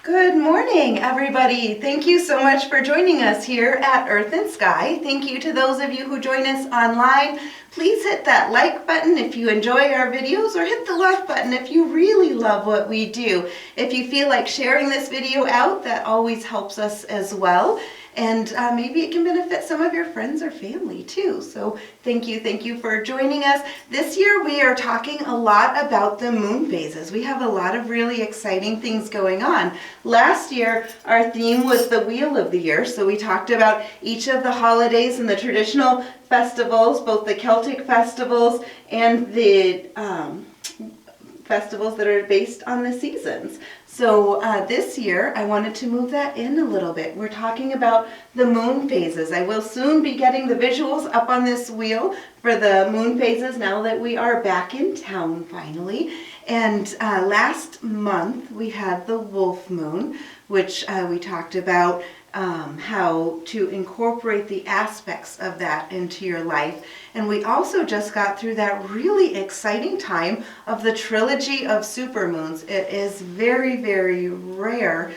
Good morning, everybody. Thank you so much for joining us here at Earth and Sky. Thank you to those of you who join us online. Please hit that like button if you enjoy our videos, or hit the love button if you really love what we do. If you feel like sharing this video out, that always helps us as well. And maybe it can benefit some of your friends or family too. So thank you for joining us. This year we are talking a lot about the moon phases. We have a lot of really exciting things going on. Last year our theme was the Wheel of the Year, so we talked about each of the holidays and the traditional festivals, both the Celtic festivals and the festivals that are based on the seasons. So this year I wanted to move that in a little bit. We're talking about the moon phases. I will soon be getting the visuals up on this wheel for the moon phases now that we are back in town finally. And last month we had the wolf moon, which we talked about how to incorporate the aspects of that into your life. And we also just got through that really exciting time of the trilogy of supermoons. It is very, very rare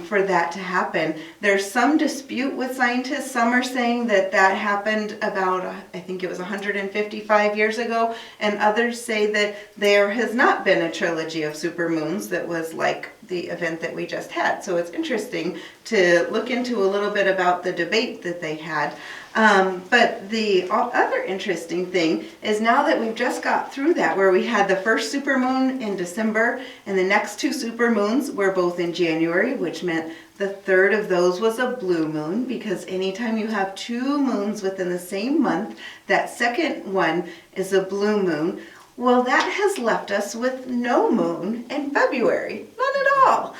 for that to happen. There's some dispute with scientists. Some are saying that that happened about, I think it was 155 years ago, and others say that there has not been a trilogy of supermoons that was like the event that we just had. So it's interesting to look into a little bit about the debate that they had. But the other interesting thing is now that we've just got through that, where we had the first supermoon in December and the next two supermoons were both in January, which meant the third of those was a blue moon, because anytime you have two moons within the same month, that second one is a blue moon. Well, that has left us with no moon in February. None at all.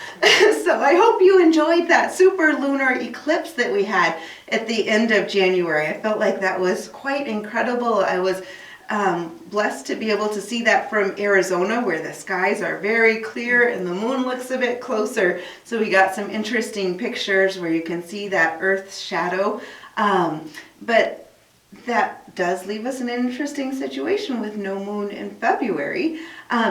So I hope you enjoyed that super lunar eclipse that we had at the end of January. I felt like that was quite incredible. I was blessed to be able to see that from Arizona, where the skies are very clear and the moon looks a bit closer. So we got some interesting pictures where you can see that Earth's shadow. But that does leave us in an interesting situation with no moon in February,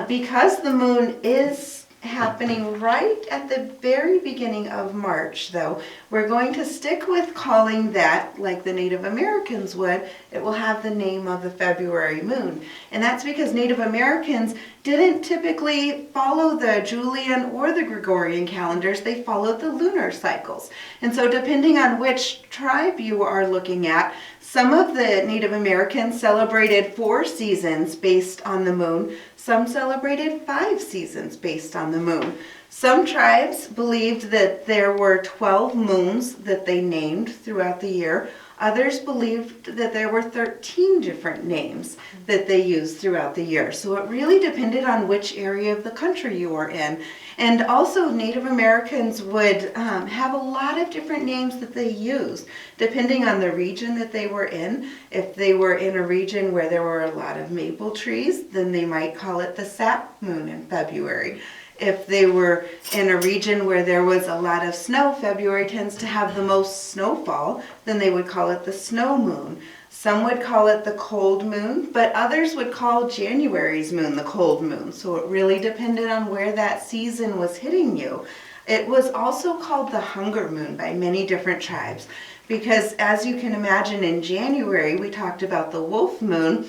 because the moon is happening right at the very beginning of March, though. We're going to stick with calling that, like the Native Americans would, it will have the name of the February moon. And that's because Native Americans didn't typically follow the Julian or the Gregorian calendars. They followed the lunar cycles. And so depending on which tribe you are looking at, some of the Native Americans celebrated 4 seasons based on the moon. Some celebrated 5 seasons based on the moon. Some tribes believed that there were 12 moons that they named throughout the year. Others believed that there were 13 different names that they used throughout the year. So it really depended on which area of the country you were in. And also Native Americans would have a lot of different names that they used, depending on the region that they were in. If they were in a region where there were a lot of maple trees, then they might call it the sap moon in February. If they were in a region where there was a lot of snow, February tends to have the most snowfall, then they would call it the snow moon. Some would call it the cold moon, but others would call January's moon the cold moon. So it really depended on where that season was hitting you. It was also called the hunger moon by many different tribes, because as you can imagine, in January we talked about the wolf moon,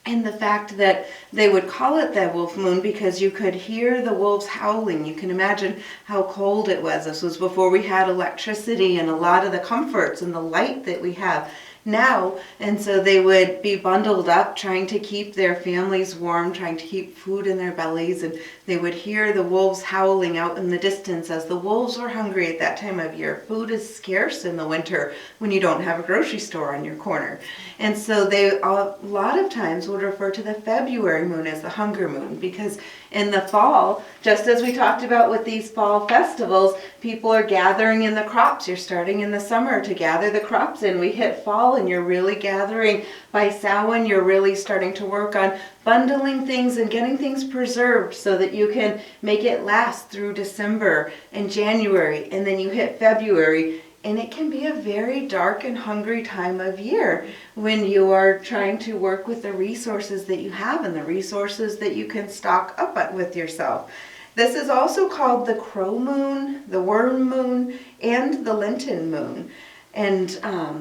and the fact that they would call it the wolf moon because you could hear the wolves howling. You can imagine how cold it was. This was before we had electricity and a lot of the comforts and the light that we have now. And so they would be bundled up trying to keep their families warm, trying to keep food in their bellies, and they would hear the wolves howling out in the distance as the wolves were hungry at that time of year. Food is scarce in the winter when you don't have a grocery store on your corner. And so they a lot of times would refer to the February moon as the hunger moon, because in the fall, just as we talked about with these fall festivals, people are gathering in the crops. You're starting in the summer to gather the crops in. We hit fall and you're really gathering. By Samhain, you're really starting to work on bundling things and getting things preserved so that you can make it last through December and January, and then you hit February. And it can be a very dark and hungry time of year when you are trying to work with the resources that you have and the resources that you can stock up with yourself. This is also called the crow moon, the worm moon, and the Lenten moon. And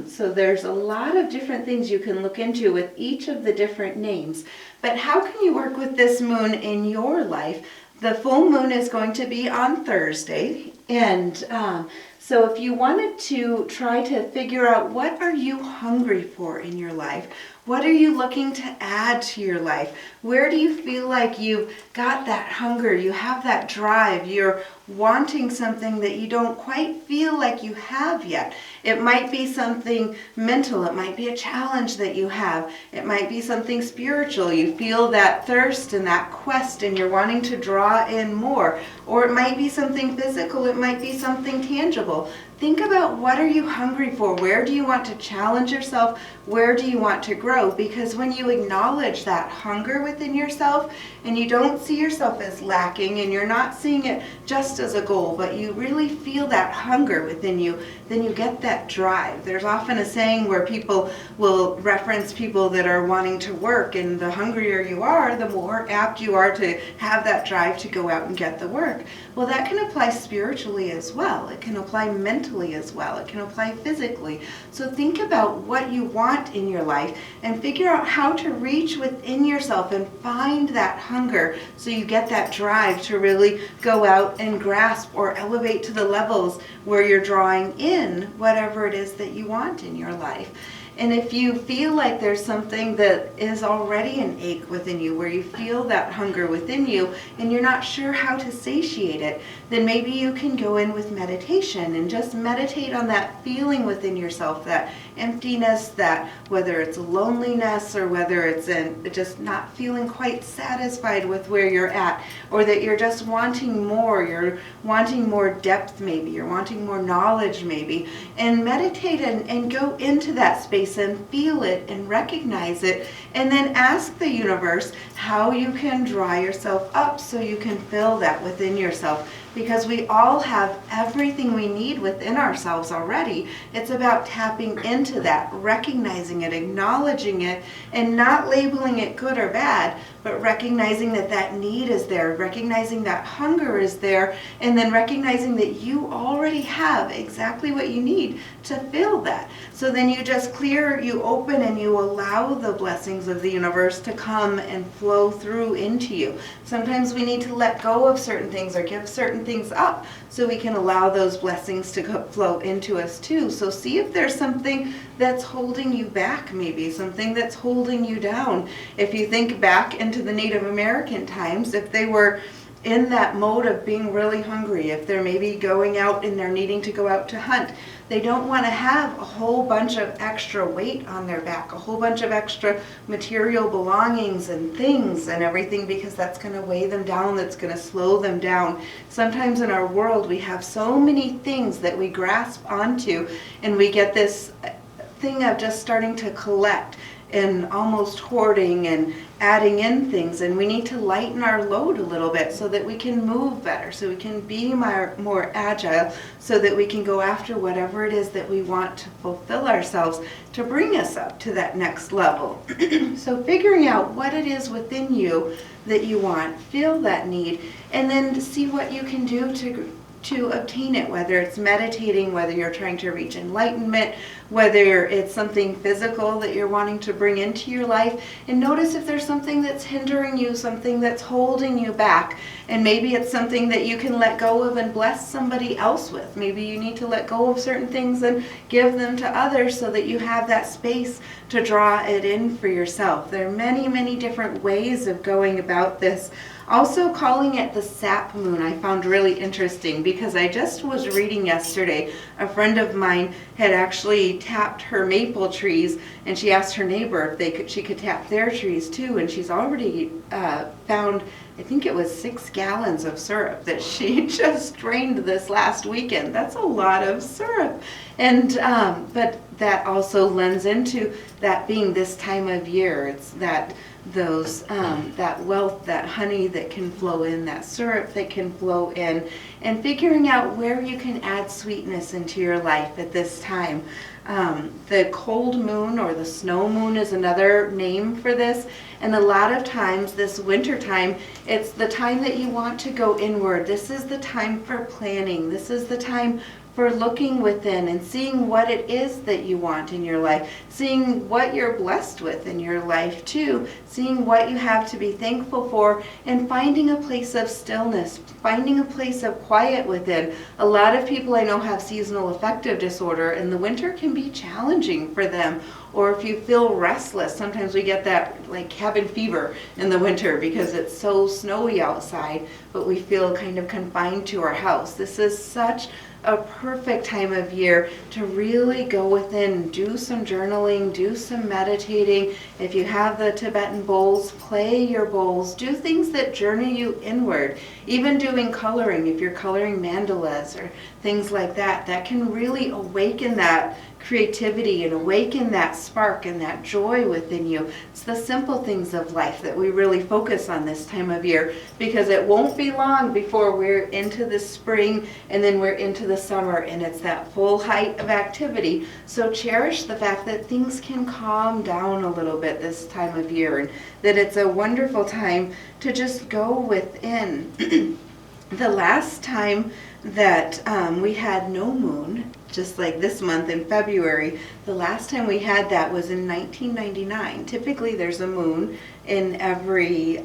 so there's a lot of different things you can look into with each of the different names. But how can you work with this moon in your life? The full moon is going to be on Thursday. And so if you wanted to try to figure out what are you hungry for in your life, what are you looking to add to your life? Where do you feel like you've got that hunger, you have that drive, you're wanting something that you don't quite feel like you have yet? It might be something mental, it might be a challenge that you have, it might be something spiritual. You feel that thirst and that quest and you're wanting to draw in more. Or it might be something physical, it might be something tangible. Think about what are you hungry for? Where do you want to challenge yourself? Where do you want to grow? Because when you acknowledge that hunger within yourself and you don't see yourself as lacking and you're not seeing it just as a goal, but you really feel that hunger within you, then you get that drive. There's often a saying where people will reference people that are wanting to work, and the hungrier you are, the more apt you are to have that drive to go out and get the work. Well, that can apply spiritually as well. It can apply mentally as well. It can apply physically. So think about what you want in your life and figure out how to reach within yourself and find that hunger so you get that drive to really go out and grasp or elevate to the levels where you're drawing in whatever it is that you want in your life. And if you feel like there's something that is already an ache within you, where you feel that hunger within you and you're not sure how to satiate it, then maybe you can go in with meditation and just meditate on that feeling within yourself, that emptiness, that whether it's loneliness or whether it's in just not feeling quite satisfied with where you're at, or that you're just wanting more, you're wanting more depth maybe, you're wanting more knowledge maybe, and meditate and go into that space and feel it and recognize it, and then ask the universe how you can dry yourself up so you can fill that within yourself. Because we all have everything we need within ourselves already. It's about tapping into that, recognizing it, acknowledging it, and not labeling it good or bad, but recognizing that that need is there, recognizing that hunger is there, and then recognizing that you already have exactly what you need to fill that. So then you just you open and you allow the blessings of the universe to come and flow through into you. Sometimes we need to let go of certain things or give certain things up so we can allow those blessings to flow into us too. So see if there's something that's holding you back, maybe something that's holding you down. If you think back into the Native American times, if they were in that mode of being really hungry, if they're maybe going out and they're needing to go out to hunt, they don't want to have a whole bunch of extra weight on their back, a whole bunch of extra material belongings and things and everything, because that's going to weigh them down, that's going to slow them down. Sometimes in our world we have so many things that we grasp onto, and we get this thing of just starting to collect and almost hoarding and adding in things, and we need to lighten our load a little bit so that we can move better, so we can be more agile, so that we can go after whatever it is that we want to fulfill ourselves to bring us up to that next level. So figuring out what it is within you that you want, feel that need, and then see what you can do to obtain it, whether it's meditating, whether you're trying to reach enlightenment, whether it's something physical that you're wanting to bring into your life. And notice if there's something that's hindering you, something that's holding you back, and maybe it's something that you can let go of and bless somebody else with. Maybe you need to let go of certain things and give them to others so that you have that space to draw it in for yourself. There are many, many different ways of going about this. Also, calling it the sap moon I found really interesting, because I just was reading yesterday, a friend of mine had actually tapped her maple trees, and she asked her neighbor if she could tap their trees too, and she's already found, I think it was 6 gallons of syrup that she just drained this last weekend. That's a lot of syrup. And but that also lends into that being this time of year. It's that that wealth, that honey that can flow in, that syrup that can flow in, and figuring out where you can add sweetness into your life at this time. The cold moon or the snow moon is another name for this, And a lot of times this winter time, it's the time that you want to go inward. This is the time for planning. This is the time for looking within and seeing what it is that you want in your life, seeing what you're blessed with in your life too, seeing what you have to be thankful for, and finding a place of stillness, finding a place of quiet within. A lot of people I know have seasonal affective disorder, and the winter can be challenging for them. Or if you feel restless, sometimes we get that like cabin fever in the winter because it's so snowy outside, but we feel kind of confined to our house. This is such a perfect time of year to really go within, do some journaling, do some meditating. If you have the Tibetan bowls, play your bowls, do things that journey you inward. Even doing coloring, if you're coloring mandalas or things like that, that can really awaken that creativity and awaken that spark and that joy within you. It's the simple things of life that we really focus on this time of year, because it won't be long before we're into the spring and then we're into the summer, and it's that full height of activity. So cherish the fact that things can calm down a little bit this time of year, and that it's a wonderful time to just go within. The last time that we had no moon, just like this month in February, the last time we had that was in 1999. Typically there's a moon in every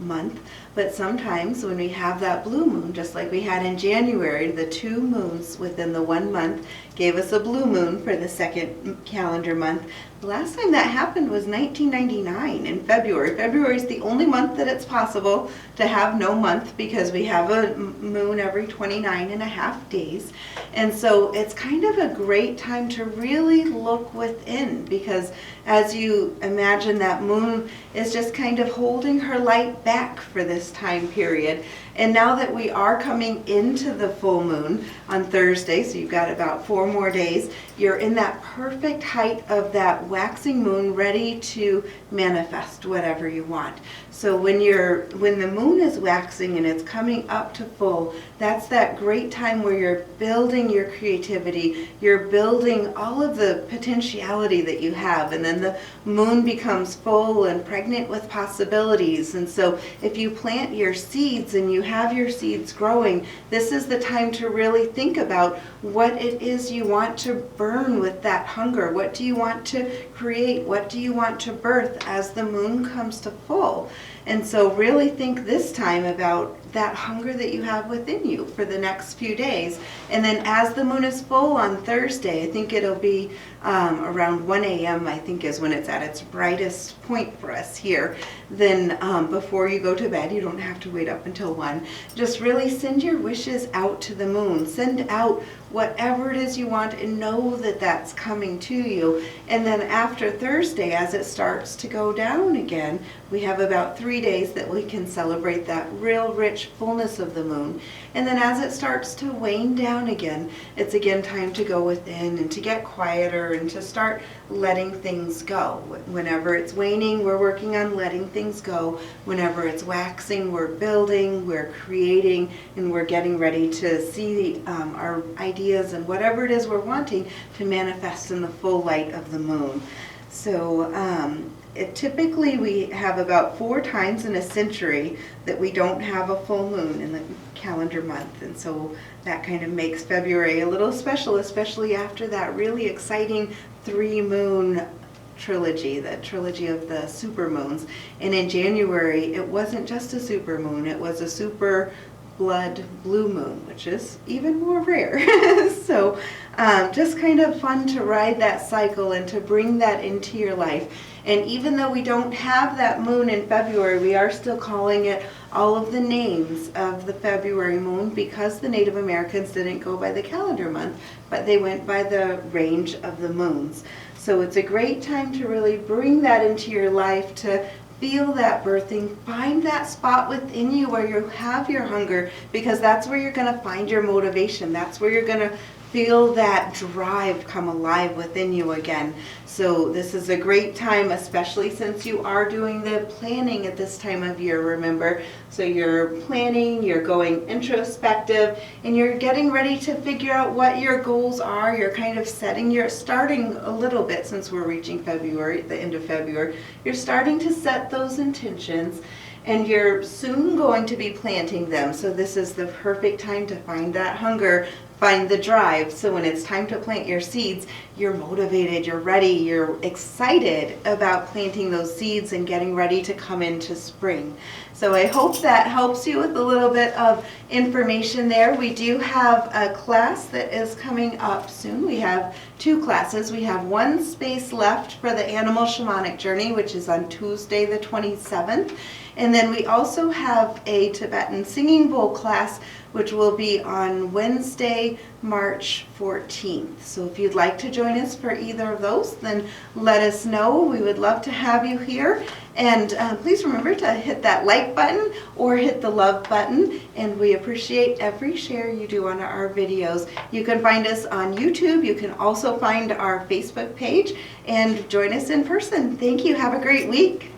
month, but sometimes when we have that blue moon, just like we had in January, the 2 moons within the 1 month gave us a blue moon for the second calendar month. The last time that happened was 1999 in February. February is the only month that it's possible to have no month, because we have a moon every 29 and a half days. And so it's kind of a great time to really look within, because as you imagine, that moon is just kind of holding her light back for this time period. And now that we are coming into the full moon on Thursday, so you've got about 4 more days, you're in that perfect height of that waxing moon, ready to manifest whatever you want. So when the moon is waxing and it's coming up to full, that's that great time where you're building your creativity, you're building all of the potentiality that you have, and then the moon becomes full and pregnant with possibilities. And so if you plant your seeds and you have your seeds growing, this is the time to really think about what it is you want to burn with that hunger. What do you want to create? What do you want to birth as the moon comes to full? And so really think this time about that hunger that you have within you for the next few days. And then as the moon is full on Thursday, I think it'll be around 1 a.m. I think is when it's at its brightest point for us here. Then before you go to bed, you don't have to wait up until 1. Just really send your wishes out to the moon. Send out whatever it is you want, and know that that's coming to you. And then after Thursday, as it starts to go down again, we have about 3 days that we can celebrate that real rich fullness of the moon. And then as it starts to wane down again, it's again time to go within and to get quieter and to start letting things go. Whenever it's waning, we're working on letting things go. Whenever it's waxing, we're building, we're creating, and we're getting ready to see our ideas and whatever it is we're wanting to manifest in the full light of the moon. So typically we have about 4 times in a century that we don't have a full moon in the calendar month, and so that kind of makes February a little special, especially after that really exciting 3-moon trilogy, the trilogy of the supermoons. And in January, it wasn't just a supermoon, it was a super blood blue moon, which is even more rare. So just kind of fun to ride that cycle and to bring that into your life. And even though we don't have that moon in February, we are still calling it all of the names of the February moon, because the Native Americans didn't go by the calendar month, but they went by the range of the moons. So it's a great time to really bring that into your life, to feel that birthing, find that spot within you where you have your hunger, because that's where you're going to find your motivation. That's where you're going to feel that drive come alive within you again. So this is a great time, especially since you are doing the planning at this time of year, remember? So you're planning, you're going introspective, and you're getting ready to figure out what your goals are. You're kind of starting a little bit, since we're reaching February, the end of February. You're starting to set those intentions, and you're soon going to be planting them. So this is the perfect time to find that hunger, find the drive. So when it's time to plant your seeds, you're motivated, you're ready, you're excited about planting those seeds and getting ready to come into spring. So I hope that helps you with a little bit of information there. We do have a class that is coming up soon. We have 2 classes. We have 1 space left for the Animal Shamanic Journey, which is on Tuesday the 27th. And then we also have a Tibetan Singing Bowl class, which will be on Wednesday, March 14th. So if you'd like to join us for either of those, then let us know. We would love to have you here. And please remember to hit that like button or hit the love button. And we appreciate every share you do on our videos. You can find us on YouTube. You can also find our Facebook page and join us in person. Thank you. Have a great week.